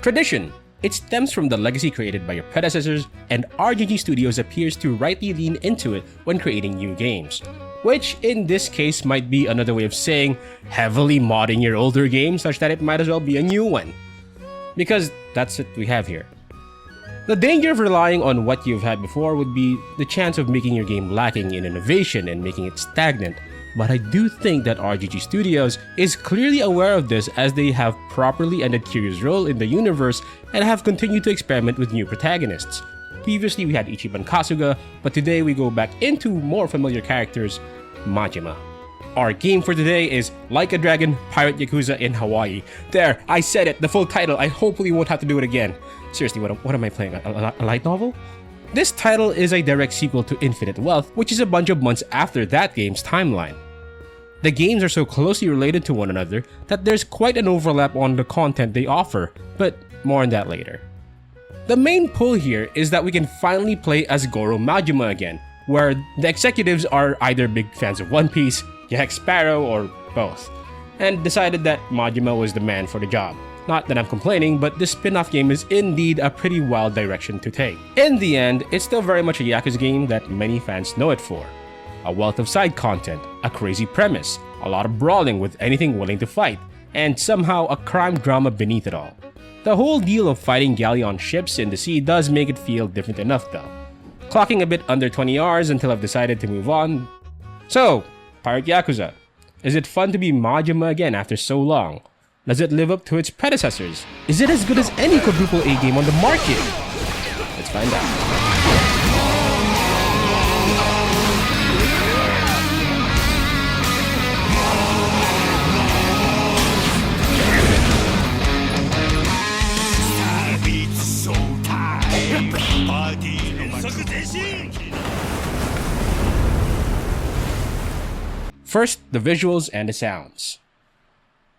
Tradition. It stems from the legacy created by your predecessors, and RGG Studios appears to rightly lean into it when creating new games. Which, in this case, might be another way of saying heavily modding your older game such that it might as well be a new one. Because that's what we have here. The danger of relying on what you've had before would be the chance of making your game lacking in innovation and making it stagnant. But I do think that RGG Studios is clearly aware of this, as they have properly ended Kiryu's role in the universe and have continued to experiment with new protagonists. Previously we had Ichiban Kasuga, but today we go back into more familiar characters, Majima. Our game for today is Like a Dragon, Pirate Yakuza in Hawaii. There, I said it, the full title. I hopefully won't have to do it again. Seriously, what am I playing, a light novel? This title is a direct sequel to Infinite Wealth, which is a bunch of months after that game's timeline. The games are so closely related to one another that there's quite an overlap on the content they offer, but more on that later. The main pull here is that we can finally play as Goro Majima again, where the executives are either big fans of One Piece, Jack Sparrow, or both, and decided that Majima was the man for the job. Not that I'm complaining, but this spin-off game is indeed a pretty wild direction to take. In the end, it's still very much a Yakuza game that many fans know it for. A wealth of side content, a crazy premise, a lot of brawling with anything willing to fight, and somehow a crime drama beneath it all. The whole deal of fighting galleon ships in the sea does make it feel different enough though. Clocking a bit under 20 hours until I've decided to move on. So, Pirate Yakuza. Is it fun to be Majima again after so long? Does it live up to its predecessors? Is it as good as any quadruple A game on the market? Let's find out. First, the visuals and the sounds.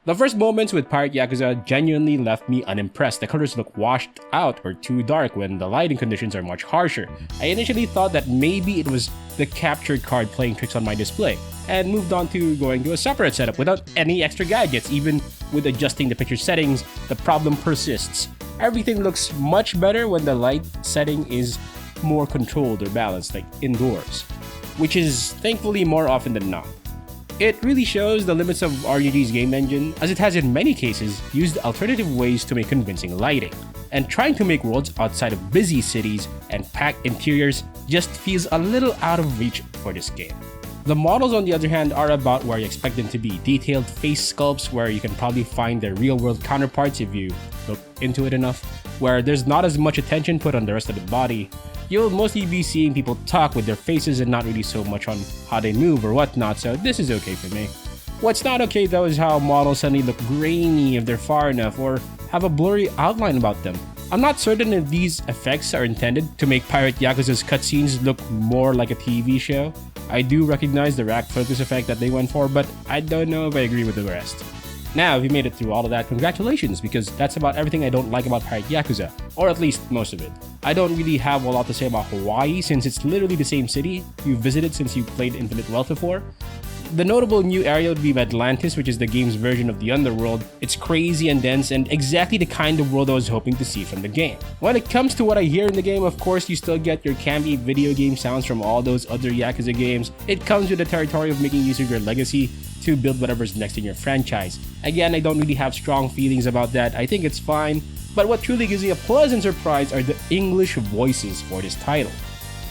The first moments with Pirate Yakuza genuinely left me unimpressed. The colors look washed out or too dark when the lighting conditions are much harsher. I initially thought that maybe it was the captured card playing tricks on my display, and moved on to going to a separate setup without any extra gadgets. Even with adjusting the picture settings, the problem persists. Everything looks much better when the light setting is more controlled or balanced, like indoors, which is thankfully more often than not. It really shows the limits of RGG's game engine, as it has in many cases used alternative ways to make convincing lighting, and trying to make worlds outside of busy cities and packed interiors just feels a little out of reach for this game. The models, on the other hand, are about where you expect them to be. Detailed face sculpts where you can probably find their real-world counterparts if you look into it enough, where there's not as much attention put on the rest of the body. You'll mostly be seeing people talk with their faces and not really so much on how they move or whatnot, so this is okay for me. What's not okay though is how models suddenly look grainy if they're far enough or have a blurry outline about them. I'm not certain if these effects are intended to make Pirate Yakuza's cutscenes look more like a TV show. I do recognize the rack focus effect that they went for, but I don't know if I agree with the rest. Now, if you made it through all of that, congratulations, because that's about everything I don't like about Pirate Yakuza, or at least most of it. I don't really have a lot to say about Hawaii, since it's literally the same city you visited since you played Infinite Wealth before. The notable new area would be Atlantis, which is the game's version of the underworld. It's crazy and dense, and exactly the kind of world I was hoping to see from the game. When it comes to what I hear in the game, of course you still get your campy video game sounds from all those other Yakuza games. It comes with the territory of making use of your legacy to build whatever's next in your franchise. Again, I don't really have strong feelings about that. I think it's fine, but what truly gives me a pleasant surprise are the English voices for this title.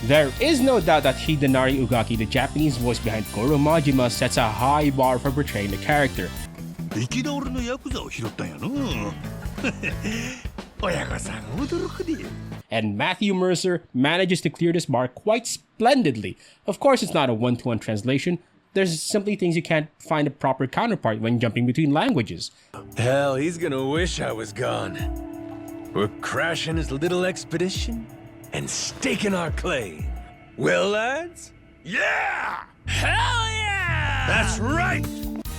There is no doubt that Hidenari Ugaki, the Japanese voice behind Goro Majima, sets a high bar for portraying the character. And Matthew Mercer manages to clear this bar quite splendidly. Of course, it's not a one-to-one translation. There's simply things you can't find a proper counterpart when jumping between languages. Hell, he's gonna wish I was gone. We're crashing his little expedition and staking our claim. Well, lads? Yeah! Hell yeah! That's right!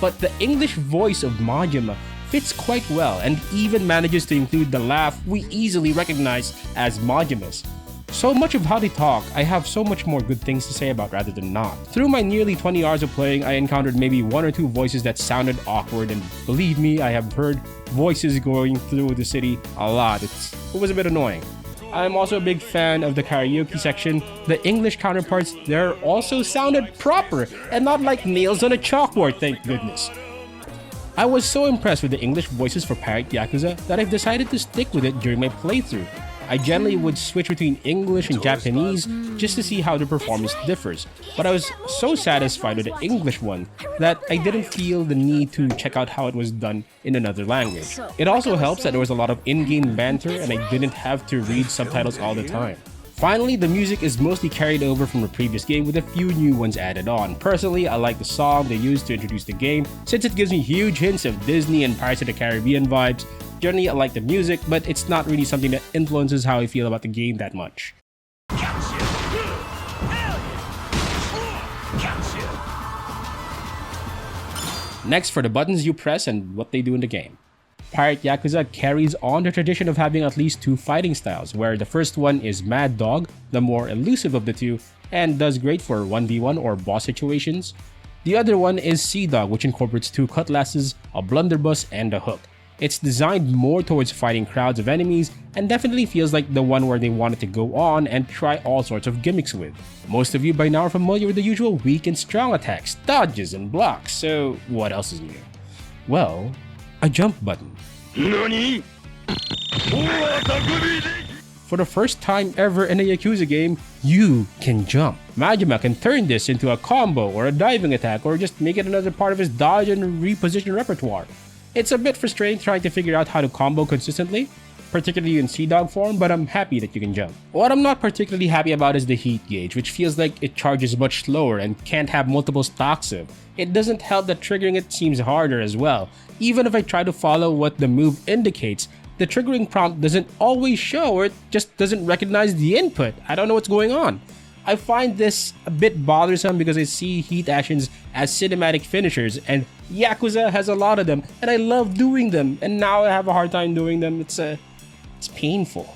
But the English voice of Majima fits quite well and even manages to include the laugh we easily recognize as Majima's. So much of how they talk, I have so much more good things to say about rather than not. Through my nearly 20 hours of playing, I encountered maybe 1 or 2 voices that sounded awkward, and believe me, I have heard voices going through the city a lot. It was a bit annoying. I'm also a big fan of the karaoke section. The English counterparts there also sounded proper and not like nails on a chalkboard, thank goodness. I was so impressed with the English voices for Pirate Yakuza that I've decided to stick with it during my playthrough. I generally would switch between English and Japanese just to see how the performance differs, but I was so satisfied with the English one that I didn't feel the need to check out how it was done in another language. It also helps that there was a lot of in-game banter and I didn't have to read subtitles all the time. Finally, the music is mostly carried over from the previous game with a few new ones added on. Personally, I like the song they used to introduce the game since it gives me huge hints of Disney and Pirates of the Caribbean vibes. Generally, I like the music, but it's not really something that influences how I feel about the game that much. Next, for the buttons you press and what they do in the game. Pirate Yakuza carries on the tradition of having at least 2 fighting styles, where the first one is Mad Dog, the more elusive of the two, and does great for 1v1 or boss situations. The other one is Sea Dog, which incorporates 2 cutlasses, a blunderbuss, and a hook. It's designed more towards fighting crowds of enemies and definitely feels like the one where they wanted to go on and try all sorts of gimmicks with. Most of you by now are familiar with the usual weak and strong attacks, dodges, and blocks, so what else is new? Well, a jump button. NANI? For the first time ever in a Yakuza game, you can jump. Majima can turn this into a combo or a diving attack or just make it another part of his dodge and reposition repertoire. It's a bit frustrating trying to figure out how to combo consistently, particularly in Sea Dog form, but I'm happy that you can jump. What I'm not particularly happy about is the heat gauge, which feels like it charges much slower and can't have multiple stocks of. It doesn't help that triggering it seems harder as well. Even if I try to follow what the move indicates, the triggering prompt doesn't always show or it just doesn't recognize the input. I don't know what's going on. I find this a bit bothersome because I see heat actions as cinematic finishers and Yakuza has a lot of them and I love doing them, and now I have a hard time doing them. It's painful.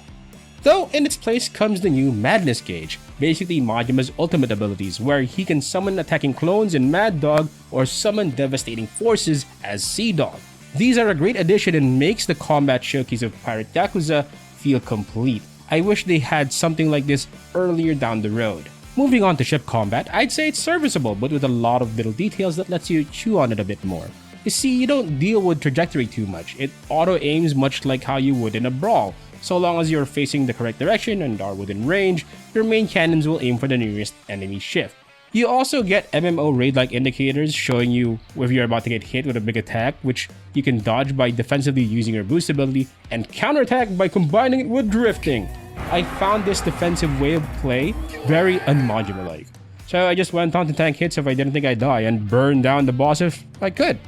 Though in its place comes the new Madness gauge, basically Majima's ultimate abilities, where he can summon attacking clones in Mad Dog or summon devastating forces as Sea Dog. These are a great addition and makes the combat showcase of Pirate Yakuza feel complete. I wish they had something like this earlier down the road. Moving on to ship combat, I'd say it's serviceable, but with a lot of little details that lets you chew on it a bit more. You see, you don't deal with trajectory too much. It auto-aims much like how you would in a brawl. So long as you're facing the correct direction and are within range, your main cannons will aim for the nearest enemy ship. You also get MMO raid-like indicators showing you if you're about to get hit with a big attack, which you can dodge by defensively using your boost ability and counterattack by combining it with drifting. I found this defensive way of play very un-Majima-like. So I just went on to tank hits if I didn't think I'd die and burn down the boss if I could.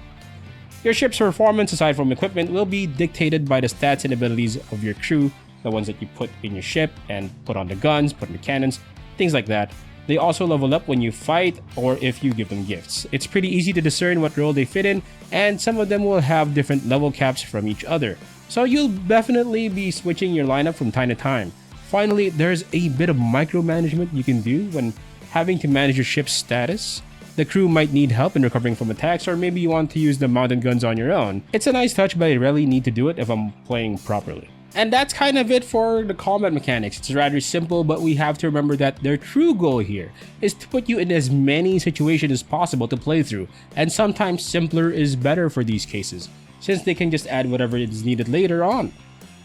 Your ship's performance aside from equipment will be dictated by the stats and abilities of your crew, the ones that you put in your ship and put on the guns, put on the cannons, things like that. They also level up when you fight or if you give them gifts. It's pretty easy to discern what role they fit in, and some of them will have different level caps from each other. So you'll definitely be switching your lineup from time to time. Finally, there's a bit of micromanagement you can do when having to manage your ship's status. The crew might need help in recovering from attacks, or maybe you want to use the mounted guns on your own. It's a nice touch, but I rarely need to do it if I'm playing properly. And that's kind of it for the combat mechanics. It's rather simple, but we have to remember that their true goal here is to put you in as many situations as possible to play through, and sometimes simpler is better for these cases, since they can just add whatever is needed later on.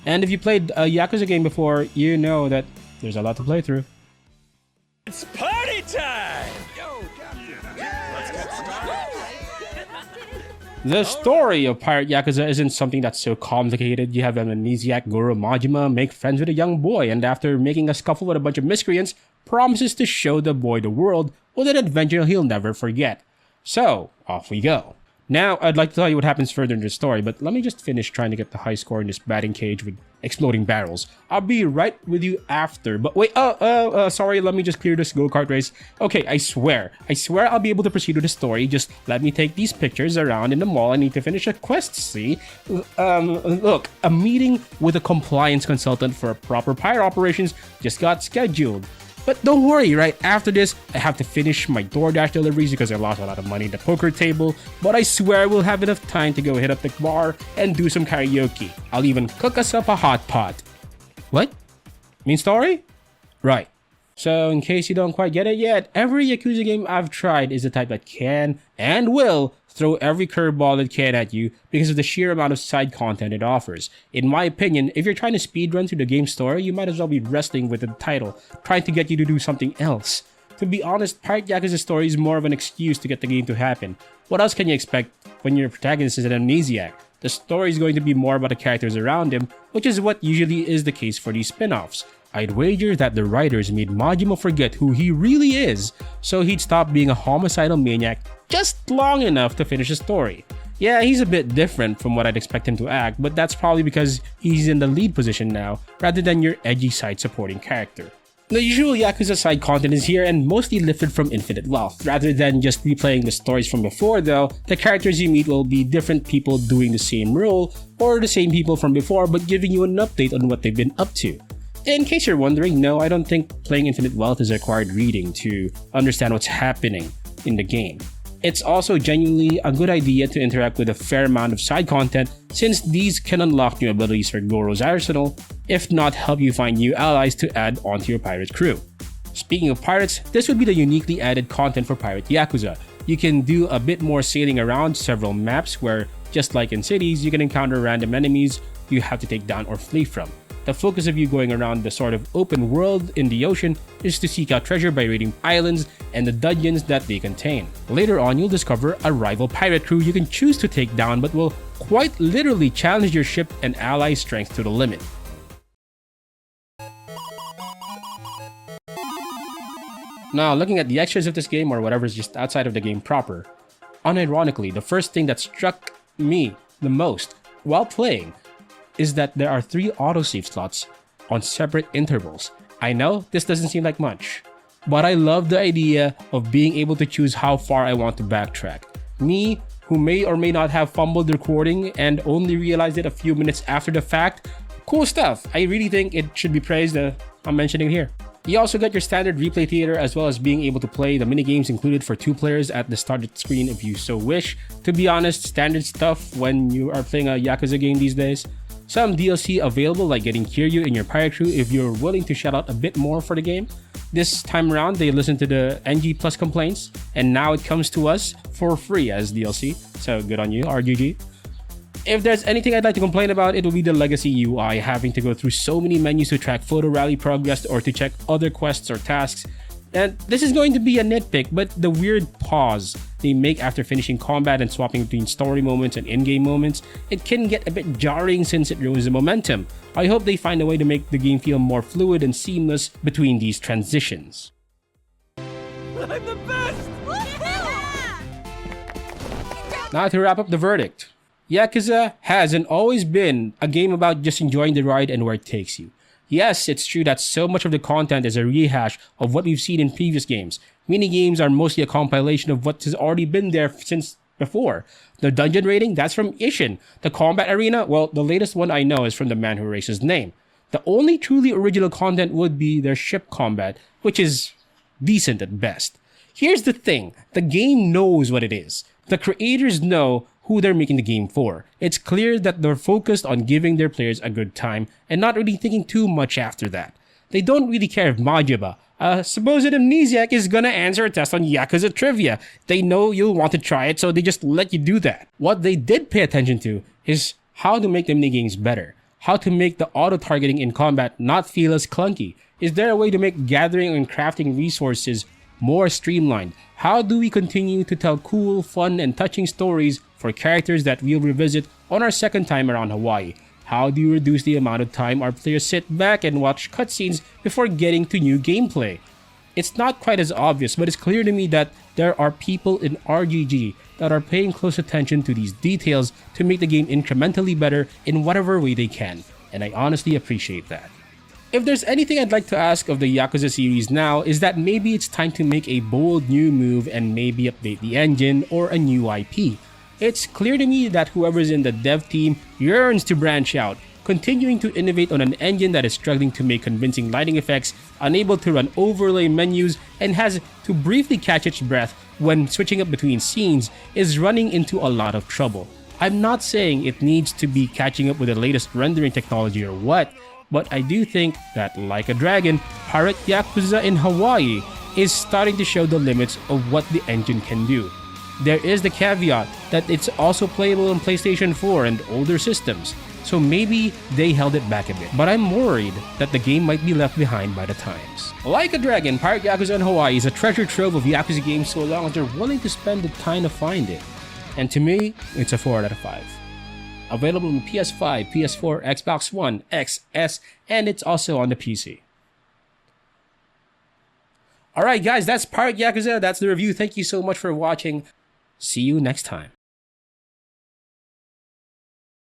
And if you played a Yakuza game before, you know that there's a lot to play through. It's party time! The story of Pirate Yakuza isn't something that's so complicated. You have an amnesiac Goro Majima make friends with a young boy, and after making a scuffle with a bunch of miscreants, promises to show the boy the world with an adventure he'll never forget. So, off we go. Now, I'd like to tell you what happens further in the story, but let me just finish trying to get the high score in this batting cage with exploding barrels. I'll be right with you after, but wait, sorry, let me just clear this go-kart race. Okay, I swear I'll be able to proceed with the story. Just let me take these pictures around in the mall. I need to finish a quest, see? Look, a meeting with a compliance consultant for proper pirate operations just got scheduled. But don't worry, right after this, I have to finish my DoorDash deliveries because I lost a lot of money at the poker table, but I swear we'll have enough time to go hit up the bar and do some karaoke. I'll even cook us up a hot pot. What? Mean story? Right. So in case you don't quite get it yet, every Yakuza game I've tried is the type that can and will throw every curveball it can at you because of the sheer amount of side content it offers. In my opinion, if you're trying to speedrun through the game's story, you might as well be wrestling with the title, trying to get you to do something else. To be honest, Pirate Yakuza's story is more of an excuse to get the game to happen. What else can you expect when your protagonist is an amnesiac? The story is going to be more about the characters around him, which is what usually is the case for these spin-offs. I'd wager that the writers made Majima forget who he really is, so he'd stop being a homicidal maniac just long enough to finish the story. Yeah, he's a bit different from what I'd expect him to act, but that's probably because he's in the lead position now, rather than your edgy side supporting character. The usual Yakuza side content is here and mostly lifted from Infinite Wealth. Rather than just replaying the stories from before though, the characters you meet will be different people doing the same role, or the same people from before but giving you an update on what they've been up to. In case you're wondering, no, I don't think playing Infinite Wealth is required reading to understand what's happening in the game. It's also genuinely a good idea to interact with a fair amount of side content since these can unlock new abilities for Goro's arsenal, if not help you find new allies to add onto your pirate crew. Speaking of pirates, this would be the uniquely added content for Pirate Yakuza. You can do a bit more sailing around several maps where, just like in cities, you can encounter random enemies you have to take down or flee from. The focus of you going around the sort of open world in the ocean is to seek out treasure by raiding islands and the dungeons that they contain. Later on, you'll discover a rival pirate crew you can choose to take down but will quite literally challenge your ship and ally strength to the limit. Now, looking at the extras of this game or whatever's just outside of the game proper, unironically, the first thing that struck me the most while playing is that there are 3 autosave slots on separate intervals. I know this doesn't seem like much, but I love the idea of being able to choose how far I want to backtrack. Me, who may or may not have fumbled the recording and only realized it a few minutes after the fact, cool stuff. I really think it should be praised. I'm mentioning here. You also got your standard replay theater as well as being able to play the minigames included for 2 players at the start of the screen if you so wish. To be honest, standard stuff when you are playing a Yakuza game these days. Some DLC available like getting Kiryu in your pirate crew if you're willing to shell out a bit more for the game. This time around, they listened to the NG Plus complaints and now it comes to us for free as DLC, so good on you, RGG. If there's anything I'd like to complain about, it will be the legacy UI, having to go through so many menus to track photo rally progress or to check other quests or tasks. And this is going to be a nitpick, but the weird pause they make after finishing combat and swapping between story moments and in-game moments, it can get a bit jarring since it ruins the momentum. I hope they find a way to make the game feel more fluid and seamless between these transitions. I'm the best! Now to wrap up the verdict. Yakuza has and always been a game about just enjoying the ride and where it takes you. Yes, it's true that so much of the content is a rehash of what we've seen in previous games. Minigames are mostly a compilation of what has already been there since before. The dungeon raiding, that's from Ishin. The combat arena, well, the latest one I know is from the man who erased his name. The only truly original content would be their ship combat, which is decent at best. Here's the thing, the game knows what it is. The creators know who they're making the game for. It's clear that they're focused on giving their players a good time and not really thinking too much after that. They don't really care if Majima, a supposed amnesiac, is gonna answer a test on Yakuza trivia. They know you'll want to try it, so they just let you do that. What they did pay attention to is how to make the minigames better, how to make the auto-targeting in combat not feel as clunky. Is there a way to make gathering and crafting resources more streamlined? How do we continue to tell cool, fun, and touching stories for characters that we'll revisit on our second time around Hawaii? How do you reduce the amount of time our players sit back and watch cutscenes before getting to new gameplay? It's not quite as obvious, but it's clear to me that there are people in RGG that are paying close attention to these details to make the game incrementally better in whatever way they can, and I honestly appreciate that. If there's anything I'd like to ask of the Yakuza series now is that maybe it's time to make a bold new move and maybe update the engine or a new IP. It's clear to me that whoever's in the dev team yearns to branch out, continuing to innovate on an engine that is struggling to make convincing lighting effects, unable to run overlay menus, and has to briefly catch its breath when switching up between scenes is running into a lot of trouble. I'm not saying it needs to be catching up with the latest rendering technology or what, but I do think that, like a dragon, Pirate Yakuza in Hawaii is starting to show the limits of what the engine can do. There is the caveat that it's also playable on PlayStation 4 and older systems, so maybe they held it back a bit. But I'm worried that the game might be left behind by the times. Like a dragon, Pirate Yakuza in Hawaii is a treasure trove of Yakuza games so long as they're willing to spend the time to find it. And to me, it's a 4 out of 5. Available on PS5, PS4, Xbox One, X, S, and it's also on the PC. Alright guys, that's Pirate Yakuza, that's the review. Thank you so much for watching. See you next time.